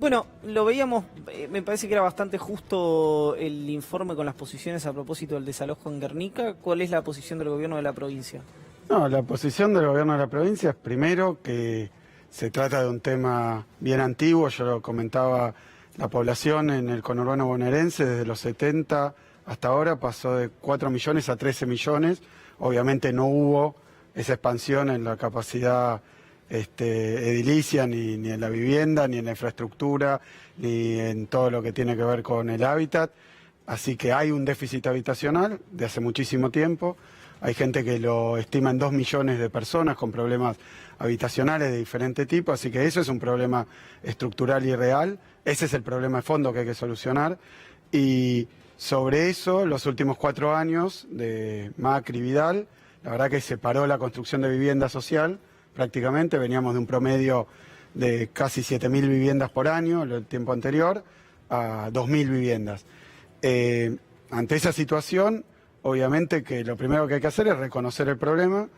Bueno, lo veíamos, me parece que era bastante justo el informe con las posiciones a propósito del desalojo en Guernica. ¿Cuál es la posición del gobierno de la provincia? No, la posición del gobierno de la provincia es primero que se trata de un tema bien antiguo. Yo lo comentaba, la población en el conurbano bonaerense desde los 70 hasta ahora pasó de 4 millones a 13 millones. Obviamente no hubo esa expansión en la capacidad edilicia, ni en la vivienda, ni en la infraestructura, ni en todo lo que tiene que ver con el hábitat. Así que hay un déficit habitacional de hace muchísimo tiempo. Hay gente que lo estima en 2 millones de personas con problemas habitacionales de diferente tipo, así que eso es un problema estructural y real. Ese es el problema de fondo que hay que solucionar. Y sobre eso, los últimos 4 años de Macri y Vidal, la verdad que se paró la construcción de vivienda social prácticamente. Veníamos de un promedio de casi 7.000 viviendas por año el tiempo anterior a 2.000 viviendas. Ante esa situación, obviamente que lo primero que hay que hacer es reconocer el problema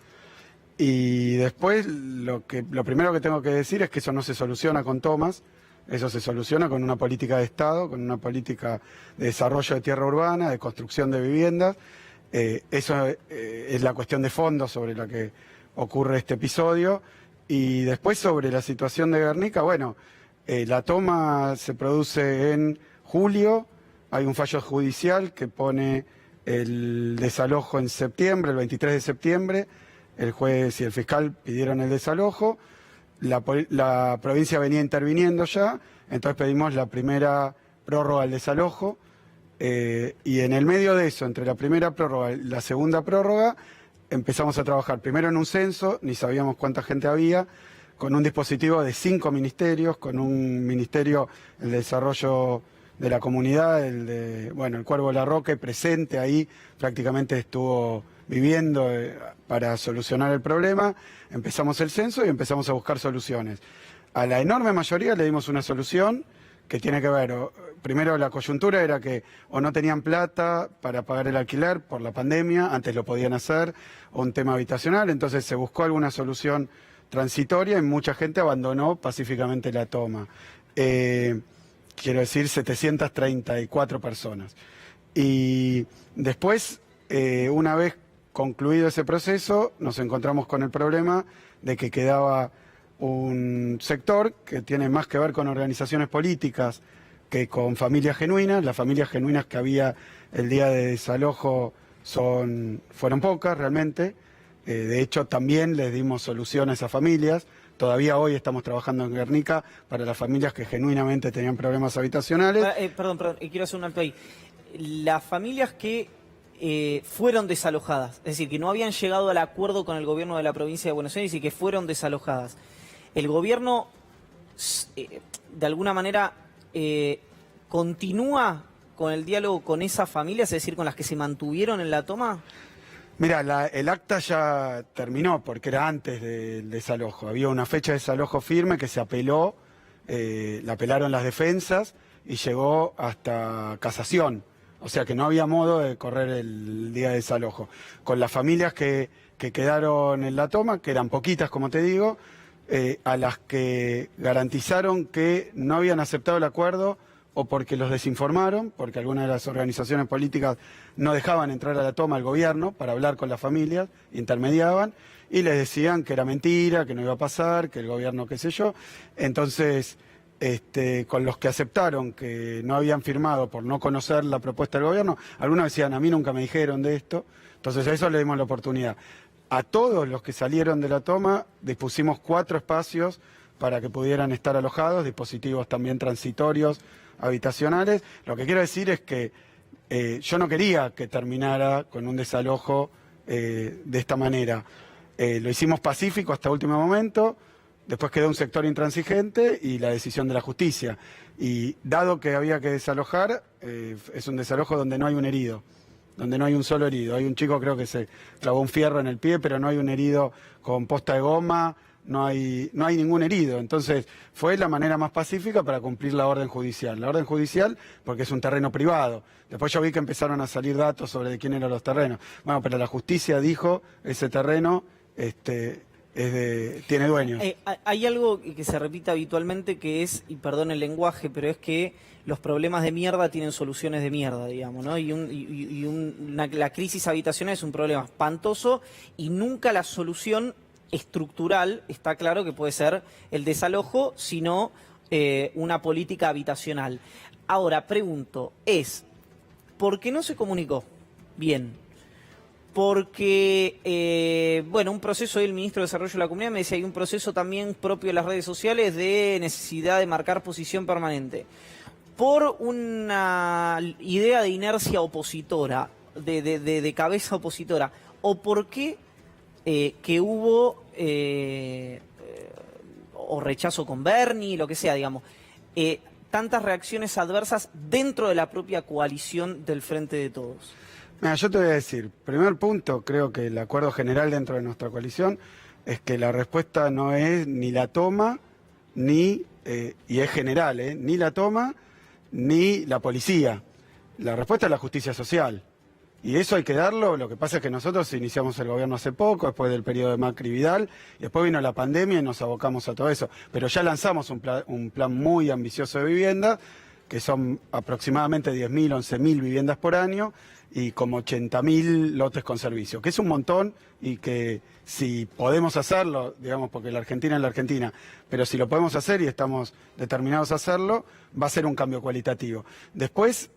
y después lo primero que tengo que decir es que eso no se soluciona con tomas, eso se soluciona con una política de Estado, con una política de desarrollo de tierra urbana, de construcción de viviendas. Eso es la cuestión de fondo sobre la que ocurre este episodio. Y después sobre la situación de Guernica, bueno, la toma se produce en julio, hay un fallo judicial que pone el desalojo en septiembre, el 23 de septiembre, el juez y el fiscal pidieron el desalojo, la provincia venía interviniendo ya, entonces pedimos la primera prórroga del desalojo, y en el medio de eso, entre la primera prórroga y la segunda prórroga, empezamos a trabajar primero en un censo, ni sabíamos cuánta gente había, con un dispositivo de 5 ministerios, con un ministerio, el de desarrollo de la comunidad, el Cuervo Larroque presente ahí, prácticamente estuvo viviendo para solucionar el problema. Empezamos el censo y empezamos a buscar soluciones. A la enorme mayoría le dimos una solución que tiene que ver, primero la coyuntura era que o no tenían plata para pagar el alquiler por la pandemia, antes lo podían hacer, o un tema habitacional, entonces se buscó alguna solución transitoria y mucha gente abandonó pacíficamente la toma. Quiero decir, 734 personas. Y después, una vez concluido ese proceso, nos encontramos con el problema de que quedaba un sector que tiene más que ver con organizaciones políticas que con familias genuinas. Las familias genuinas que había el día de desalojo fueron pocas realmente. De hecho, también les dimos soluciones a familias. Todavía hoy estamos trabajando en Guernica para las familias que genuinamente tenían problemas habitacionales. Perdón, quiero hacer un alto ahí. Las familias que fueron desalojadas, es decir, que no habían llegado al acuerdo con el gobierno de la provincia de Buenos Aires y que fueron desalojadas, ¿el gobierno de alguna manera continúa con el diálogo con esas familias, es decir, con las que se mantuvieron en la toma? Mira, el acta ya terminó porque era antes del desalojo. Había una fecha de desalojo firme que se apeló, la apelaron las defensas y llegó hasta casación. O sea que no había modo de correr el día de desalojo. Con las familias que quedaron en la toma, que eran poquitas como te digo, a las que garantizaron que no habían aceptado el acuerdo o porque los desinformaron, porque algunas de las organizaciones políticas no dejaban entrar a la toma al gobierno para hablar con las familias, intermediaban, y les decían que era mentira, que no iba a pasar, que el gobierno qué sé yo. Entonces, con los que aceptaron que no habían firmado por no conocer la propuesta del gobierno, algunos decían, a mí nunca me dijeron de esto, entonces a eso le dimos la oportunidad. A todos los que salieron de la toma dispusimos 4 espacios para que pudieran estar alojados, dispositivos también transitorios, habitacionales. Lo que quiero decir es que yo no quería que terminara con un desalojo de esta manera. Lo hicimos pacífico hasta último momento, después quedó un sector intransigente y la decisión de la justicia. Y dado que había que desalojar, es un desalojo donde no hay un herido, donde no hay un solo herido. Hay un chico creo que se clavó un fierro en el pie, pero no hay un herido con posta de goma, no hay ningún herido. Entonces fue la manera más pacífica para cumplir la orden judicial. La orden judicial porque es un terreno privado. Después yo vi que empezaron a salir datos sobre de quién eran los terrenos. Bueno, pero la justicia dijo ese terreno tiene dueños. Hay algo que se repite habitualmente que es, y perdón el lenguaje, pero es que los problemas de mierda tienen soluciones de mierda, digamos, ¿no? La crisis habitacional es un problema espantoso y nunca la solución estructural, está claro que puede ser el desalojo, sino una política habitacional. Ahora, pregunto, ¿por qué no se comunicó bien? Porque, un proceso, el ministro de Desarrollo de la Comunidad me decía, hay un proceso también propio de las redes sociales de necesidad de marcar posición permanente. Por una idea de inercia opositora, de cabeza opositora, o por qué que hubo o rechazo con Bernie, lo que sea, digamos, tantas reacciones adversas dentro de la propia coalición del Frente de Todos. Mira, yo te voy a decir, primer punto, creo que el acuerdo general dentro de nuestra coalición es que la respuesta no es ni la toma, ni, y es general, ni la toma, ni la policía. La respuesta es la justicia social. Y eso hay que darlo. Lo que pasa es que nosotros iniciamos el gobierno hace poco, después del periodo de Macri y Vidal, y después vino la pandemia y nos abocamos a todo eso. Pero ya lanzamos un plan muy ambicioso de vivienda, que son aproximadamente 10.000, 11.000 viviendas por año y como 80.000 lotes con servicio, que es un montón y que si podemos hacerlo, digamos, porque la Argentina es la Argentina, pero si lo podemos hacer y estamos determinados a hacerlo, va a ser un cambio cualitativo. Después,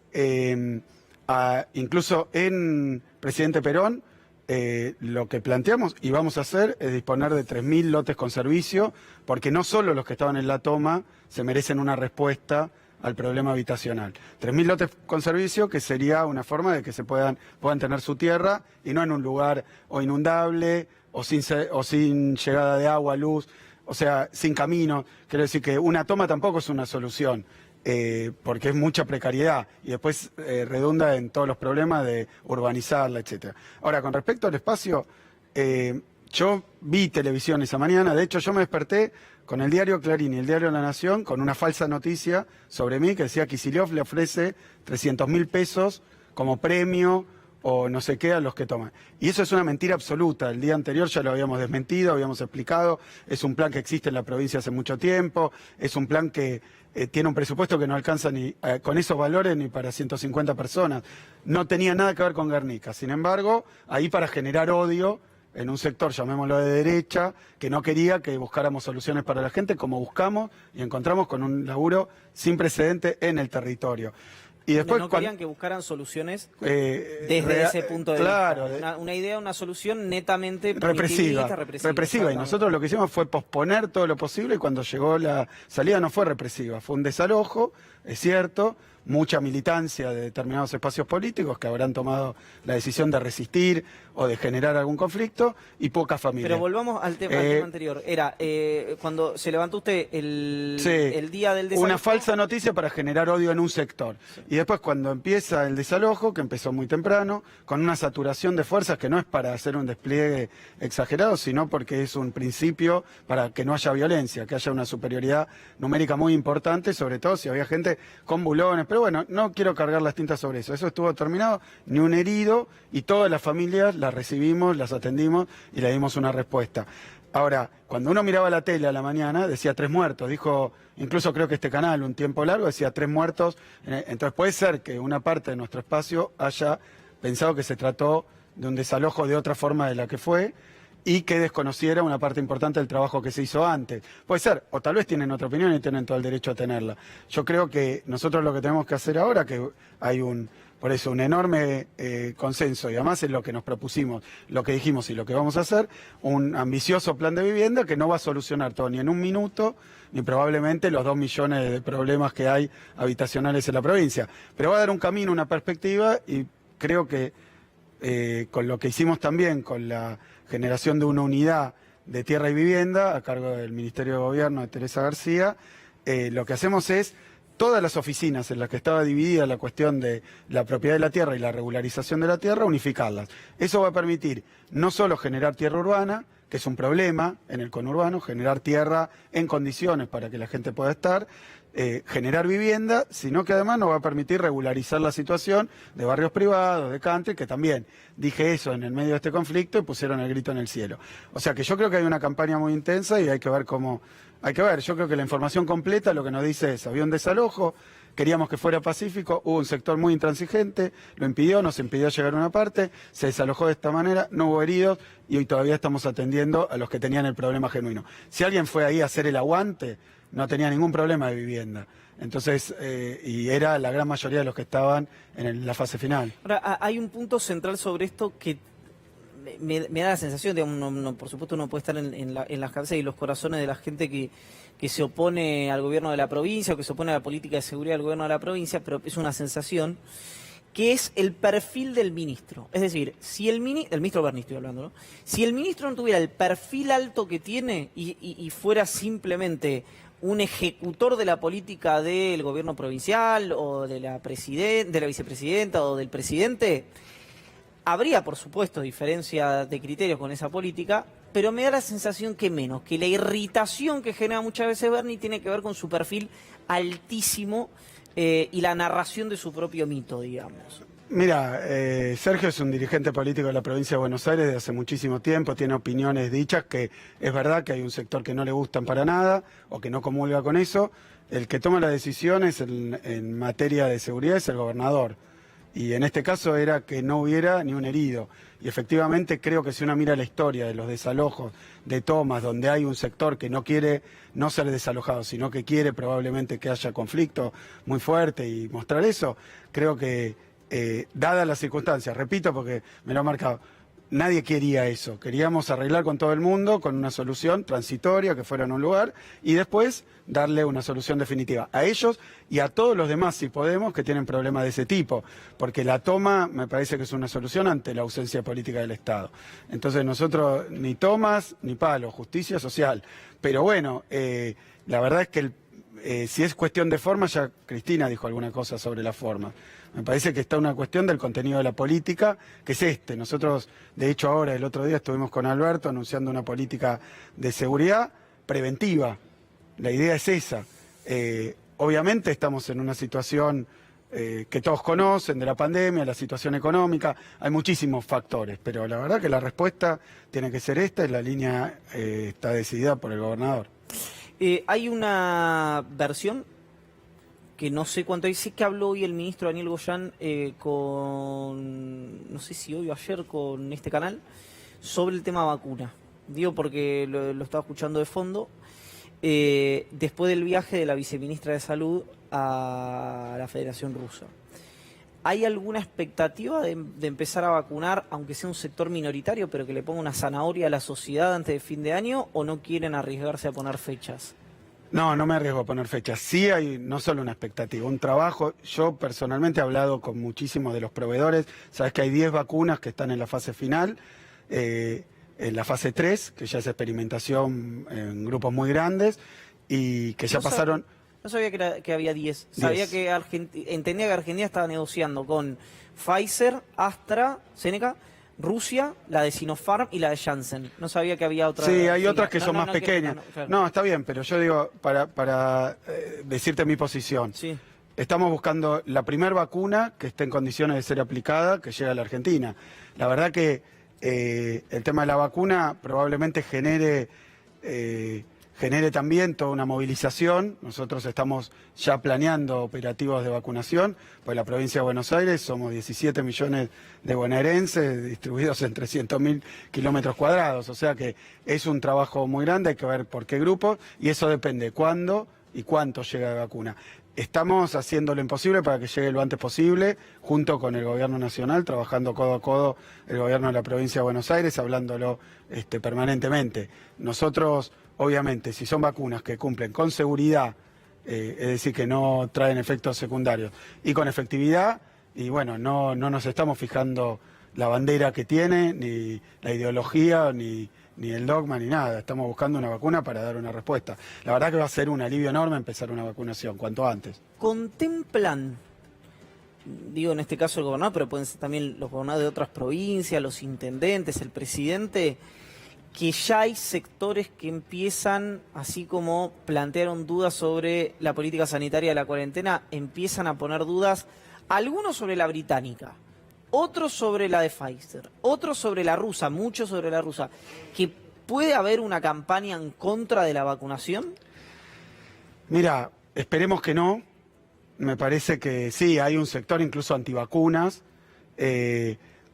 incluso en Presidente Perón, lo que planteamos y vamos a hacer es disponer de 3.000 lotes con servicio, porque no solo los que estaban en la toma se merecen una respuesta al problema habitacional. 3.000 lotes con servicio, que sería una forma de que puedan tener su tierra y no en un lugar o inundable o sin llegada de agua, luz, o sea, sin camino. Quiero decir que una toma tampoco es una solución, porque es mucha precariedad y después redunda en todos los problemas de urbanizarla, etcétera. Ahora, con respecto al espacio, yo vi televisión esa mañana, de hecho yo me desperté con el diario Clarín y el diario La Nación con una falsa noticia sobre mí que decía que Kicillof le ofrece 300.000 pesos como premio o no sé qué a los que toman. Y eso es una mentira absoluta. El día anterior ya lo habíamos desmentido, habíamos explicado. Es un plan que existe en la provincia hace mucho tiempo. Es un plan que tiene un presupuesto que no alcanza ni con esos valores ni para 150 personas. No tenía nada que ver con Guernica. Sin embargo, ahí para generar odio en un sector, llamémoslo de derecha, que no quería que buscáramos soluciones para la gente, como buscamos y encontramos con un laburo sin precedente en el territorio. Y después, no querían que buscaran soluciones desde ese punto de vista. Una idea, una solución netamente represiva. Y nosotros lo que hicimos fue posponer todo lo posible y cuando llegó la salida no fue represiva, fue un desalojo, es cierto, mucha militancia de determinados espacios políticos que habrán tomado la decisión de resistir o de generar algún conflicto y pocas familias. Pero volvamos al tema anterior. Era cuando se levantó usted el día del desalojo. Una falsa noticia para generar odio en un sector. Sí. Y después cuando empieza el desalojo, que empezó muy temprano, con una saturación de fuerzas que no es para hacer un despliegue exagerado, sino porque es un principio para que no haya violencia, que haya una superioridad numérica muy importante, sobre todo si había gente con bulones. Pero bueno, no quiero cargar las tintas sobre eso. Eso estuvo terminado, ni un herido, y todas las familias las recibimos, las atendimos y le dimos una respuesta. Ahora, cuando uno miraba la tele a la mañana, decía 3 muertos. Dijo, incluso creo que este canal, un tiempo largo, decía 3 muertos. Entonces puede ser que una parte de nuestro espacio haya pensado que se trató de un desalojo de otra forma de la que fue y que desconociera una parte importante del trabajo que se hizo antes. Puede ser, o tal vez tienen otra opinión y tienen todo el derecho a tenerla. Yo creo que nosotros lo que tenemos que hacer ahora, que hay un enorme consenso, y además es lo que nos propusimos, lo que dijimos y lo que vamos a hacer, un ambicioso plan de vivienda que no va a solucionar todo ni en un minuto, ni probablemente los 2 millones de problemas que hay habitacionales en la provincia. Pero va a dar un camino, una perspectiva, y creo que con lo que hicimos también, con la generación de una unidad de tierra y vivienda a cargo del Ministerio de Gobierno de Teresa García, lo que hacemos es todas las oficinas en las que estaba dividida la cuestión de la propiedad de la tierra y la regularización de la tierra, unificarlas. Eso va a permitir no solo generar tierra urbana, que es un problema en el conurbano, generar tierra en condiciones para que la gente pueda estar, generar vivienda, sino que además nos va a permitir regularizar la situación de barrios privados, de country, que también dije eso en el medio de este conflicto y pusieron el grito en el cielo. O sea que yo creo que hay una campaña muy intensa y hay que ver cómo... Hay que ver, yo creo que la información completa lo que nos dice es, había un desalojo, queríamos que fuera pacífico, hubo un sector muy intransigente, lo impidió, nos impidió llegar a una parte, se desalojó de esta manera, no hubo heridos y hoy todavía estamos atendiendo a los que tenían el problema genuino. Si alguien fue ahí a hacer el aguante, no tenía ningún problema de vivienda. Entonces, y era la gran mayoría de los que estaban en la fase final. Ahora, hay un punto central sobre esto que me da la sensación, digamos, por supuesto uno puede estar en las cabezas y los corazones de la gente que se opone al gobierno de la provincia o que se opone a la política de seguridad del gobierno de la provincia, pero es una sensación que es el perfil del ministro. Es decir, si el ministro Berni estoy hablando, ¿no? Si el ministro no tuviera el perfil alto que tiene y fuera simplemente un ejecutor de la política del gobierno provincial o de la vicepresidenta o del presidente, habría, por supuesto, diferencia de criterios con esa política, pero me da la sensación que menos, que la irritación que genera muchas veces Berni tiene que ver con su perfil altísimo y la narración de su propio mito, digamos. Mira, Sergio es un dirigente político de la provincia de Buenos Aires de hace muchísimo tiempo, tiene opiniones dichas que es verdad que hay un sector que no le gustan para nada o que no comulga con eso. El que toma las decisiones en materia de seguridad es el gobernador. Y en este caso era que no hubiera ni un herido. Y efectivamente creo que si uno mira la historia de los desalojos, de tomas, donde hay un sector que no quiere no ser desalojado, sino que quiere probablemente que haya conflicto muy fuerte y mostrar eso, creo que dadas las circunstancias, repito porque me lo ha marcado, nadie quería eso. Queríamos arreglar con todo el mundo, con una solución transitoria que fuera en un lugar y después darle una solución definitiva a ellos y a todos los demás, si podemos, que tienen problemas de ese tipo. Porque la toma me parece que es una solución ante la ausencia política del Estado. Entonces nosotros ni tomas ni palos, justicia social. Pero bueno, la verdad es que si es cuestión de forma, ya Cristina dijo alguna cosa sobre la forma. Me parece que está una cuestión del contenido de la política, que es este. Nosotros, de hecho, ahora, el otro día, estuvimos con Alberto anunciando una política de seguridad preventiva. La idea es esa. Obviamente estamos en una situación que todos conocen, de la pandemia, la situación económica. Hay muchísimos factores, pero la verdad que la respuesta tiene que ser esta y la línea está decidida por el gobernador. Hay una versión que no sé cuánto hay, sé que habló hoy el ministro Daniel Goyan no sé si hoy o ayer con este canal, sobre el tema vacuna. Digo porque lo estaba escuchando de fondo, después del viaje de la viceministra de Salud a la Federación Rusa. ¿Hay alguna expectativa de empezar a vacunar, aunque sea un sector minoritario, pero que le ponga una zanahoria a la sociedad antes de fin de año, o no quieren arriesgarse a poner fechas? No, no me arriesgo a poner fechas. Sí hay no solo una expectativa, un trabajo. Yo personalmente he hablado con muchísimos de los proveedores. Sabes que hay 10 vacunas que están en la fase final, en la fase 3, que ya es experimentación en grupos muy grandes, y que ya pasaron... No sabía que había 10. Sabía que entendía que Argentina estaba negociando con Pfizer, AstraZeneca, Rusia, la de Sinopharm y la de Janssen. No sabía que había otra. Sí, hay otras que son más pequeñas. Claro. No, está bien, pero yo digo, para decirte mi posición. Sí. Estamos buscando la primera vacuna que esté en condiciones de ser aplicada, que llegue a la Argentina. La verdad que el tema de la vacuna probablemente genere también toda una movilización. Nosotros estamos ya planeando operativos de vacunación, pues la provincia de Buenos Aires somos 17 millones de bonaerenses distribuidos en 300.000 kilómetros cuadrados, o sea que es un trabajo muy grande, hay que ver por qué grupos, y eso depende cuándo y cuánto llega de vacuna. Estamos haciendo lo imposible para que llegue lo antes posible, junto con el Gobierno Nacional, trabajando codo a codo el Gobierno de la provincia de Buenos Aires, hablándolo permanentemente. Nosotros, obviamente, si son vacunas que cumplen con seguridad, es decir, que no traen efectos secundarios, y con efectividad, y bueno, no nos estamos fijando la bandera que tiene, ni la ideología, ni el dogma, ni nada. Estamos buscando una vacuna para dar una respuesta. La verdad que va a ser un alivio enorme empezar una vacunación, cuanto antes. ¿Contemplan, digo en este caso el gobernador, pero pueden ser también los gobernadores de otras provincias, los intendentes, el presidente, que ya hay sectores que empiezan, así como plantearon dudas sobre la política sanitaria de la cuarentena, empiezan a poner dudas, algunos sobre la británica, otros sobre la de Pfizer, otros sobre la rusa, muchos sobre la rusa, que puede haber una campaña en contra de la vacunación. Mira, esperemos que no. Me parece que sí, hay un sector incluso antivacunas,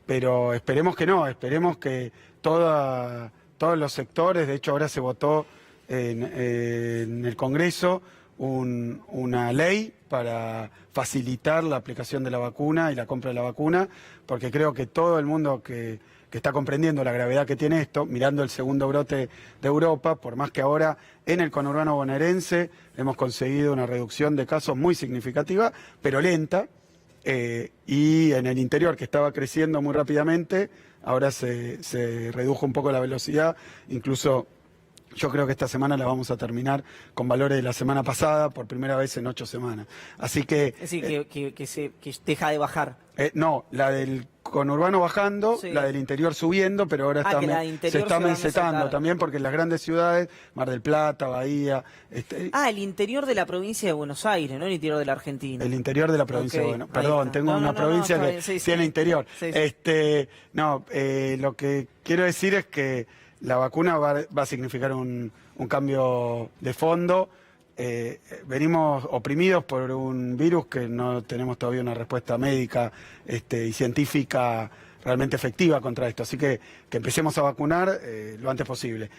pero esperemos que no, esperemos que todos los sectores, de hecho ahora se votó en el Congreso una ley para facilitar la aplicación de la vacuna y la compra de la vacuna, porque creo que todo el mundo que está comprendiendo la gravedad que tiene esto, mirando el segundo brote de Europa, por más que ahora en el conurbano bonaerense hemos conseguido una reducción de casos muy significativa, pero lenta, y en el interior, que estaba creciendo muy rápidamente, ahora se redujo un poco la velocidad, incluso yo creo que esta semana la vamos a terminar con valores de la semana pasada por primera vez en 8 semanas. Así que... Es decir, que deja de bajar. No, la del conurbano bajando, Sí. La del interior subiendo, pero ahora se está mesetando también porque en las grandes ciudades, Mar del Plata, Bahía... El interior de la provincia de Buenos Aires, no el interior de la Argentina. El interior de la provincia, Ok, bueno, ahí perdón, está. tengo una provincia está que bien, sí, tiene sí. interior. Sí, sí. Lo que quiero decir es que la vacuna va a significar un cambio de fondo. Venimos oprimidos por un virus que no tenemos todavía una respuesta médica y científica realmente efectiva contra esto. Así que empecemos a vacunar lo antes posible.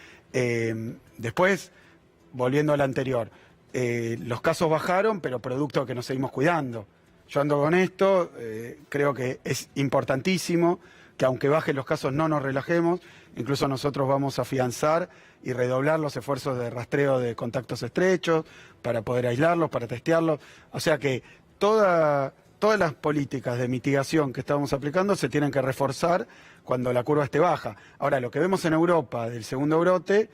Después, volviendo al anterior, los casos bajaron, pero producto de que nos seguimos cuidando. Yo ando con esto, creo que es importantísimo que aunque bajen los casos no nos relajemos, incluso nosotros vamos a afianzar y redoblar los esfuerzos de rastreo de contactos estrechos para poder aislarlos, para testearlos. O sea que todas las políticas de mitigación que estamos aplicando se tienen que reforzar cuando la curva esté baja. Ahora, lo que vemos en Europa del segundo brote,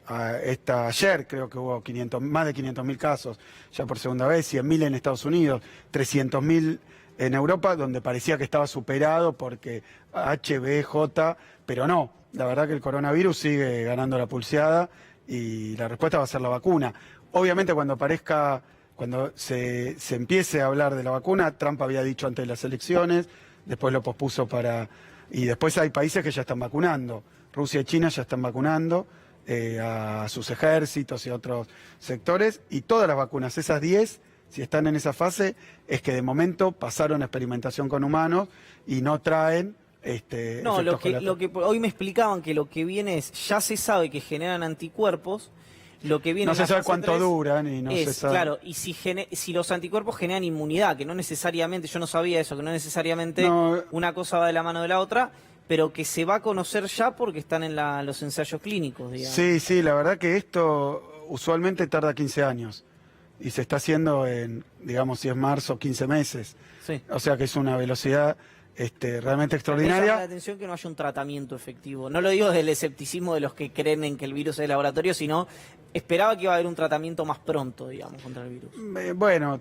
ayer creo que hubo más de 500.000 casos ya por segunda vez, 100.000 en Estados Unidos, 300.000 en Europa, donde parecía que estaba superado porque HBJ, pero no, la verdad que el coronavirus sigue ganando la pulseada y la respuesta va a ser la vacuna. Obviamente cuando se empiece a hablar de la vacuna, Trump había dicho antes de las elecciones, después lo pospuso y después hay países que ya están vacunando, Rusia y China ya están vacunando a sus ejércitos y a otros sectores, y todas las vacunas, esas 10, si están en esa fase, es que de momento pasaron a experimentación con humanos y no traen No, lo que hoy me explicaban que lo que viene es, ya se sabe que generan anticuerpos, lo que viene no en se la sabe fase cuánto 3 duran y no se sabe. Claro, y si los anticuerpos generan inmunidad, que no necesariamente, yo no sabía eso, que no necesariamente una cosa va de la mano de la otra, pero que se va a conocer ya porque están en los ensayos clínicos, digamos. Sí, la verdad que esto usualmente tarda 15 años y se está haciendo en, digamos, si es marzo, 15 meses. Sí. O sea que es una velocidad realmente Me extraordinaria. llama la atención que no haya un tratamiento efectivo. No lo digo desde el escepticismo de los que creen en que el virus es de laboratorio, sino esperaba que iba a haber un tratamiento más pronto, digamos, contra el virus. Bueno,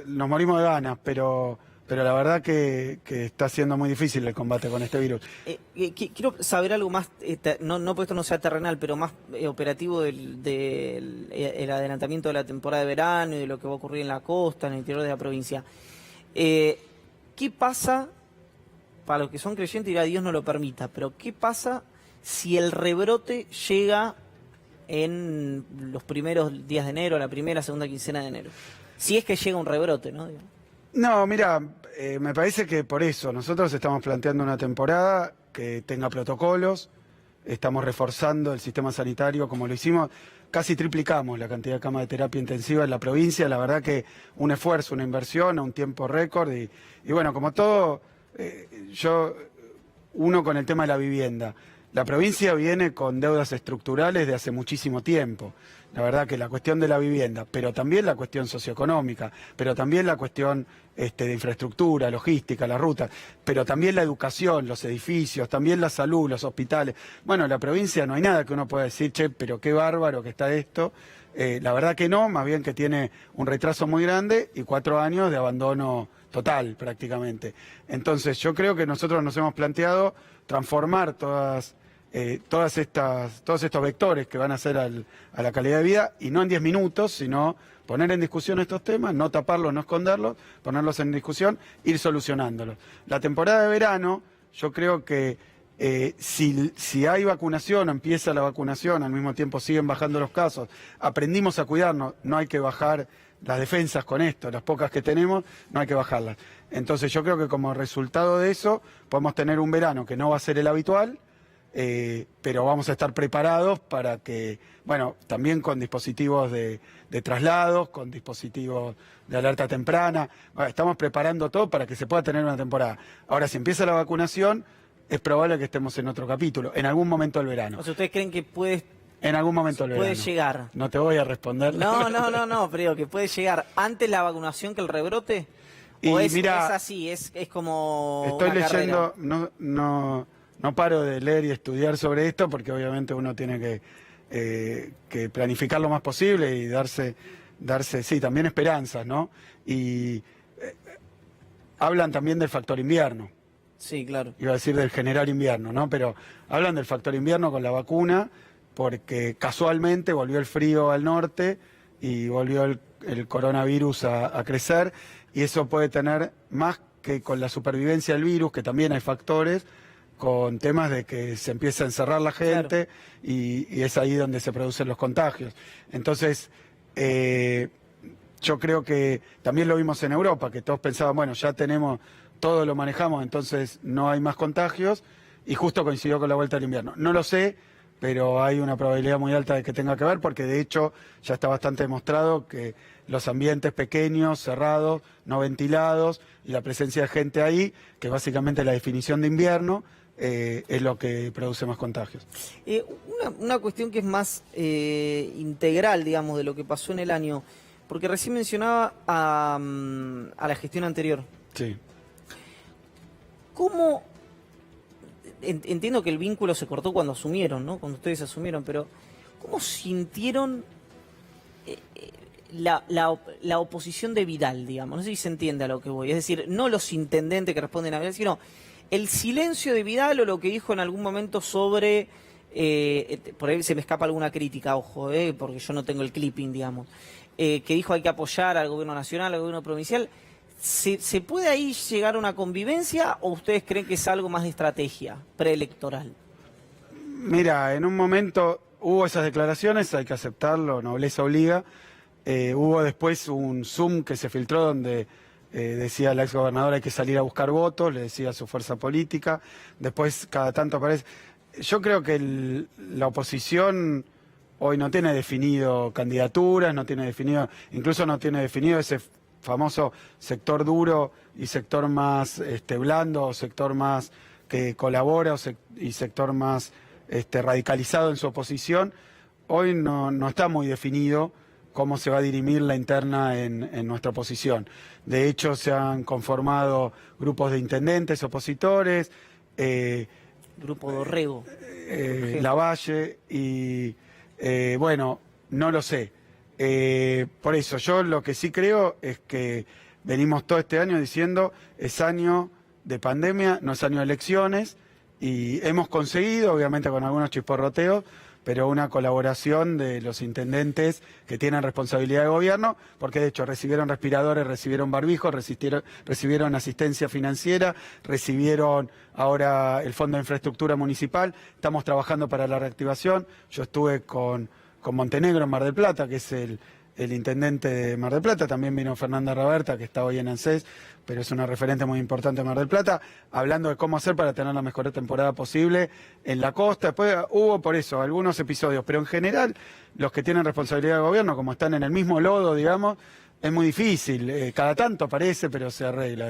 nos morimos de ganas, pero la verdad que está siendo muy difícil el combate con este virus. Quiero saber algo más, no porque esto no sea terrenal, pero más operativo del adelantamiento de la temporada de verano y de lo que va a ocurrir en la costa, en el interior de la provincia. ¿Qué pasa, para los que son creyentes, dirá Dios no lo permita, pero qué pasa si el rebrote llega en los primeros días de enero, la primera, segunda quincena de enero? Si es que llega un rebrote, ¿no? No, mira, me parece que por eso nosotros estamos planteando una temporada que tenga protocolos, estamos reforzando el sistema sanitario como lo hicimos, casi triplicamos la cantidad de camas de terapia intensiva en la provincia, la verdad que un esfuerzo, una inversión a un tiempo récord y bueno, como todo, uno con el tema de la vivienda. La provincia viene con deudas estructurales de hace muchísimo tiempo. La verdad que la cuestión de la vivienda, pero también la cuestión socioeconómica, pero también la cuestión de infraestructura, logística, la ruta, pero también la educación, los edificios, también la salud, los hospitales. Bueno, la provincia no hay nada que uno pueda decir, che, pero qué bárbaro que está esto. La verdad que no, más bien que tiene un retraso muy grande y 4 años de abandono total prácticamente. Entonces yo creo que nosotros nos hemos planteado transformar todas todos estos vectores que van a hacer a la calidad de vida, y no en 10 minutos, sino poner en discusión estos temas, no taparlos, no esconderlos, ponerlos en discusión, ir solucionándolos. La temporada de verano, yo creo que si hay vacunación, empieza la vacunación, al mismo tiempo siguen bajando los casos, aprendimos a cuidarnos, no hay que bajar las defensas con esto, las pocas que tenemos, no hay que bajarlas. Entonces yo creo que como resultado de eso podemos tener un verano que no va a ser el habitual, pero vamos a estar preparados para que, bueno, también con dispositivos de traslados, con dispositivos de alerta temprana, estamos preparando todo para que se pueda tener una temporada. Ahora, si empieza la vacunación, es probable que estemos en otro capítulo, en algún momento del verano. O sea, ¿ustedes creen que puede En algún momento del verano. puede llegar? No te voy a responder. No, pero digo, que puede llegar antes la vacunación que el rebrote. Y ¿O es mira, así, es como estoy una leyendo, carrera? no paro de leer y estudiar sobre esto, porque obviamente uno tiene que planificar lo más posible y darse, sí, también esperanzas, ¿no? Y hablan también del factor invierno. Sí, claro. Iba a decir del general invierno, ¿no? Pero hablan del factor invierno con la vacuna, porque casualmente volvió el frío al norte y volvió el coronavirus a crecer, y eso puede tener más que con la supervivencia del virus, que también hay factores, con temas de que se empieza a encerrar la gente, claro, y es ahí donde se producen los contagios. Entonces, yo creo que también lo vimos en Europa, que todos pensaban, bueno, ya tenemos, todo lo manejamos, entonces no hay más contagios, y justo coincidió con la vuelta del invierno. No lo sé, pero hay una probabilidad muy alta de que tenga que ver, porque de hecho ya está bastante demostrado que los ambientes pequeños, cerrados, no ventilados, y la presencia de gente ahí, que básicamente la definición de invierno, es lo que produce más contagios. Una cuestión que es más integral, digamos, de lo que pasó en el año, porque recién mencionaba a la gestión anterior. Sí. ¿Cómo? Entiendo que el vínculo se cortó cuando asumieron, ¿no? Cuando ustedes asumieron, pero ¿cómo sintieron la oposición de Vidal, digamos? No sé si se entiende a lo que voy. Es decir, no los intendentes que responden a Vidal, sino el silencio de Vidal, o lo que dijo en algún momento sobre... por ahí se me escapa alguna crítica, ojo, porque yo no tengo el clipping, digamos. Que dijo hay que apoyar al gobierno nacional, al gobierno provincial. ¿Se puede ahí llegar a una convivencia, o ustedes creen que es algo más de estrategia preelectoral? Mira, en un momento hubo esas declaraciones, hay que aceptarlo, nobleza obliga. Hubo después un Zoom que se filtró donde decía la exgobernadora hay que salir a buscar votos, le decía a su fuerza política. Después cada tanto aparece... Yo creo que la oposición hoy no tiene definido candidaturas, no tiene definido, incluso no tiene definido ese famoso sector duro y sector más blando, o sector más que colabora, y sector más radicalizado en su oposición. Hoy no está muy definido cómo se va a dirimir la interna en nuestra oposición. De hecho, se han conformado grupos de intendentes opositores, Grupo Dorrego, Lavalle, y bueno, no lo sé. Por eso, yo lo que sí creo es que venimos todo este año diciendo es año de pandemia, no es año de elecciones, y hemos conseguido, obviamente con algunos chisporroteos, pero una colaboración de los intendentes que tienen responsabilidad de gobierno, porque de hecho recibieron respiradores, recibieron barbijos, recibieron asistencia financiera, recibieron ahora el Fondo de Infraestructura Municipal, estamos trabajando para la reactivación. Yo estuve con Montenegro en Mar del Plata, que es el intendente de Mar del Plata, también vino Fernanda Raberta, que está hoy en ANSES, pero es una referente muy importante de Mar del Plata, hablando de cómo hacer para tener la mejor temporada posible en la costa. Después hubo por eso algunos episodios, pero en general los que tienen responsabilidad de gobierno, como están en el mismo lodo, digamos, es muy difícil. Cada tanto aparece, pero se arregla.